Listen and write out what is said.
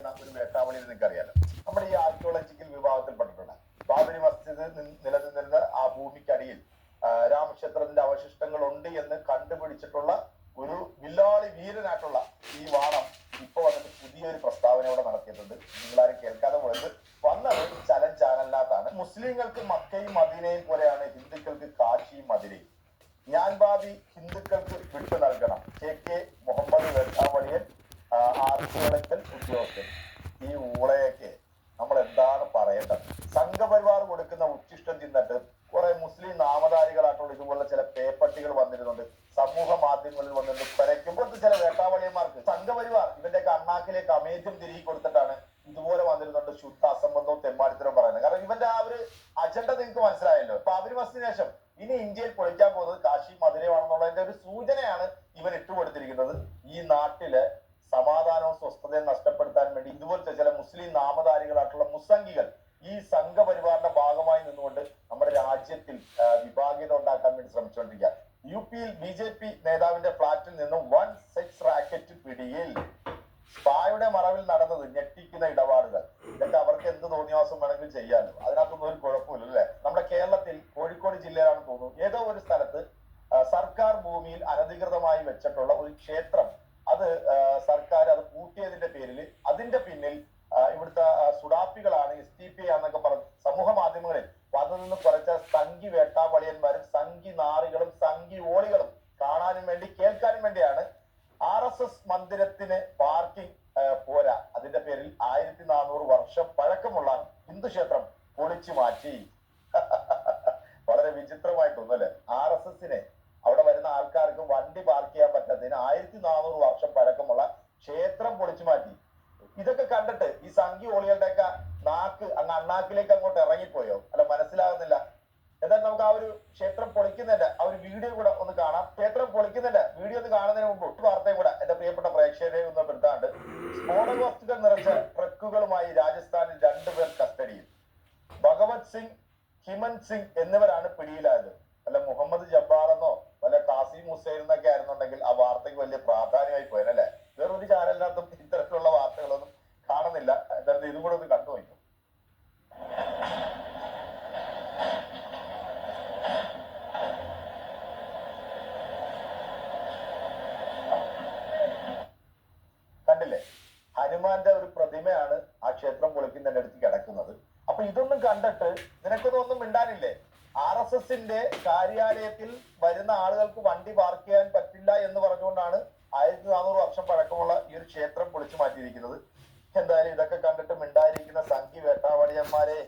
ഒരു വേട്ടാവളിയിൽ നിങ്ങൾക്കറിയാലോ. നമ്മുടെ ഈ ആർക്കിയോളജിക്കൽ വിഭാഗത്തിൽപ്പെട്ടിട്ടുള്ള ബാബരി മസ്ജിദ് നിലനിന്നിരുന്ന ആ ഭൂമിക്കടിയിൽ രാമക്ഷേത്രത്തിന്റെ അവശിഷ്ടങ്ങൾ ഉണ്ട് എന്ന് കണ്ടുപിടിച്ചിട്ടുള്ള ഒരു വില്ലാളി വീരനായിട്ടുള്ള ഈ വാണം ഇപ്പൊ വന്നിട്ട് പുതിയൊരു പ്രസ്താവന ഇവിടെ നടത്തിയിട്ടുണ്ട്. നിങ്ങളാരും കേൾക്കാതെ പോയത് വന്നത് ചലൻ ചാനലിനകത്താണ്. മുസ്ലിങ്ങൾക്ക് മക്കയും മദീനയും പോലെയാണ് ഹിന്ദുക്കൾക്ക് കാശിയും മദിരയും. ഞാൻ ഭാവി ഹിന്ദുക്കൾക്ക് വിട്ടു നൽകണം. കെ മുഹമ്മദ് വേട്ടാവളിയൻ ആർക്കിയോളജിക്കൽ ഉദ്യോഗസ്ഥൻ. ഈ ഊളയൊക്കെ നമ്മൾ എന്താണ് പറയേണ്ടത്? സംഘപരിവാർ കൊടുക്കുന്ന ഉച്ചിഷ്ടം തിന്നിട്ട് കുറെ മുസ്ലിം നാമധാരികളായിട്ടുള്ള ഇതുപോലെ ചില പേപ്പട്ടികൾ വന്നിരുന്നുണ്ട്. സമൂഹ മാധ്യമങ്ങളിൽ വന്നിട്ട് പരക്കുമ്പോൾ ചില വേട്ടാവളിയന്മാർക്ക് സംഘപരിവാർ ഇവന്റെയൊക്കെ അണ്ണാക്കിലേക്ക് അമേദ്യം തിരികെ കൊടുത്തിട്ടാണ് ഇതുപോലെ വന്നിരുന്നുണ്ട് ശുദ്ധ അസംബന്ധവും തെമ്മാടിത്തരവും പറയുന്നത്. കാരണം ഇവന്റെ ആ ഒരു അജണ്ട നിങ്ങൾക്ക് മനസ്സിലായല്ലോ. അപ്പൊ ബാബരി മസ്ജിദിന് ശേഷം ഇനി ഇന്ത്യയിൽ പൊളിക്കാൻ പോകുന്നത് കാശി മധുരമാണെന്നുള്ളതിന്റെ ഒരു സൂചനയാണ് ഇവൻ ഇട്ടുകൊടുത്തിരിക്കുന്നത്. ഈ നാട്ടില് സമാധാനവും സ്വസ്ഥതയും നഷ്ടപ്പെടുത്താൻ വേണ്ടി ഇതുപോലത്തെ ചില മുസ്ലിം നാമധാരികളായിട്ടുള്ള മുസംഗികൾ ഈ സംഘപരിവാറിന്റെ ഭാഗമായി നിന്നുകൊണ്ട് നമ്മുടെ രാജ്യത്തിൽ വിഭാഗീയത ഉണ്ടാക്കാൻ വേണ്ടി ശ്രമിച്ചുകൊണ്ടിരിക്കുക. യുപിയിൽ BJP നേതാവിന്റെ ഫ്ളാറ്റിൽ നിന്നും വൻ സെക്സ് റാക്കറ്റ് പിടിയിൽ. സ്പായുടെ മറവിൽ നടന്നത് ഞെട്ടിക്കുന്ന ഇടപാടുകൾ. ഇതൊക്കെ അവർക്ക് എന്ത് തോന്നിയാസം വേണമെങ്കിലും ചെയ്യാമല്ലോ. അതിനകത്തൊന്നും ഒരു കുഴപ്പമില്ല അല്ലെ. നമ്മുടെ കേരളത്തിൽ കോഴിക്കോട് ജില്ലയിലാണ് തോന്നുന്നു ഏതോ ഒരു സ്ഥലത്ത് സർക്കാർ ഭൂമിയിൽ അനധികൃതമായി വെച്ചിട്ടുള്ള ഒരു ക്ഷേത്രം അത് സർക്കാർ അത് പൂട്ടിയതിന്റെ പേരിൽ അതിന്റെ പിന്നിൽ ഇവിടുത്തെ സുഡാപ്പികളാണ് STP എന്നൊക്കെ പറഞ്ഞ് സമൂഹ മാധ്യമങ്ങളിൽ വന്നു നിന്ന് കുറച്ച സംഘി വേട്ടാവളിയന്മാരും സംഘി നാറികളും സംഘി ഓളികളും കാണാനും വേണ്ടി കേൾക്കാനും വേണ്ടിയാണ് RSS മന്ദിരത്തിന് പാർക്കിംഗ് പോരാ, അതിന്റെ പേരിൽ 1400 വർഷം പഴക്കമുള്ള ഹിന്ദു ക്ഷേത്രം പൊളിച്ചു മാറ്റി. വളരെ വിചിത്രമായി തോന്നുന്നല്ലേ. RSSനെ അവിടെ വരുന്ന ആൾക്കാർക്ക് വണ്ടി പാർക്ക് ചെയ്യാൻ പറ്റാത്തതിന് 1400 വർഷം പഴക്കമുള്ള ക്ഷേത്രം പൊളിച്ചു മാറ്റി. ഇതൊക്കെ കണ്ടിട്ട് ഈ സംഘി ഓളികളുടെയൊക്കെ നാക്ക് അങ്ങ് അണ്ണാക്കിലേക്ക് അങ്ങോട്ട് ഇറങ്ങിപ്പോയോ? അല്ല, മനസ്സിലാകുന്നില്ല. എന്നാൽ നമുക്ക് ആ ഒരു ക്ഷേത്രം പൊളിക്കുന്നതിന്റെ ആ ഒരു വീഡിയോ കൂടെ ഒന്ന് കാണാം. ക്ഷേത്രം പൊളിക്കുന്നതിന്റെ വീഡിയോ ഒന്ന് കാണുന്നതിന് മുമ്പ് ഒരു വാർത്തയും കൂടെ എന്റെ പ്രിയപ്പെട്ട പ്രേക്ഷകരെ ഒന്ന് പെടുത്താണ്ട്. സ്ഫോടക വസ്തുക്കൾ നിറച്ച ട്രക്കുകളുമായി രാജസ്ഥാനിൽ 2 പേർ കസ്റ്റഡിയിൽ. ഭഗവത് സിംഗ്, ഹിമന്ത് സിംഗ് എന്നിവരാണ് പിടിയിലായത്. അല്ല മുഹമ്മദ് ജബ്ബാർ എന്നോ വല്ല കാസിം ഹുസൈൻ എന്നൊക്കെ ആയിരുന്നുണ്ടെങ്കിൽ ആ വാർത്തയ്ക്ക് വലിയ പ്രാധാന്യമായി പോയനല്ലേ. വേറൊരു ചാനലിനകത്തും ഇത്തരത്തിലുള്ള വാർത്തകളൊന്നും കാണുന്നില്ല. എന്തായാലും ഇതും കൂടെ ഒന്ന് കണ്ടുപോയിക്കും. കണ്ടില്ലേ, ഹനുമാന്റെ ഒരു പ്രതിമയാണ് ആ ക്ഷേത്രം പൊളിക്കുന്നതിന്റെ അടുത്ത് കിടക്കുന്നത്. അപ്പൊ ഇതൊന്നും കണ്ടിട്ട് നിനക്കൊന്നും ഒന്നും മിണ്ടാനില്ലേ? RSSന്റെ കാര്യാലയത്തിൽ വരുന്ന ആളുകൾക്ക് വണ്ടി പാർക്ക് ചെയ്യാൻ പറ്റില്ല എന്ന് പറഞ്ഞുകൊണ്ടാണ് 1400 വർഷം പഴക്കമുള്ള ഈ ഒരു ക്ഷേത്രം പൊളിച്ചു മാറ്റിയിരിക്കുന്നത്. എന്തായാലും ഇതൊക്കെ കണ്ടിട്ട് മിണ്ടായിരിക്കുന്ന സംഘി വേട്ടാവളിയന്മാരെ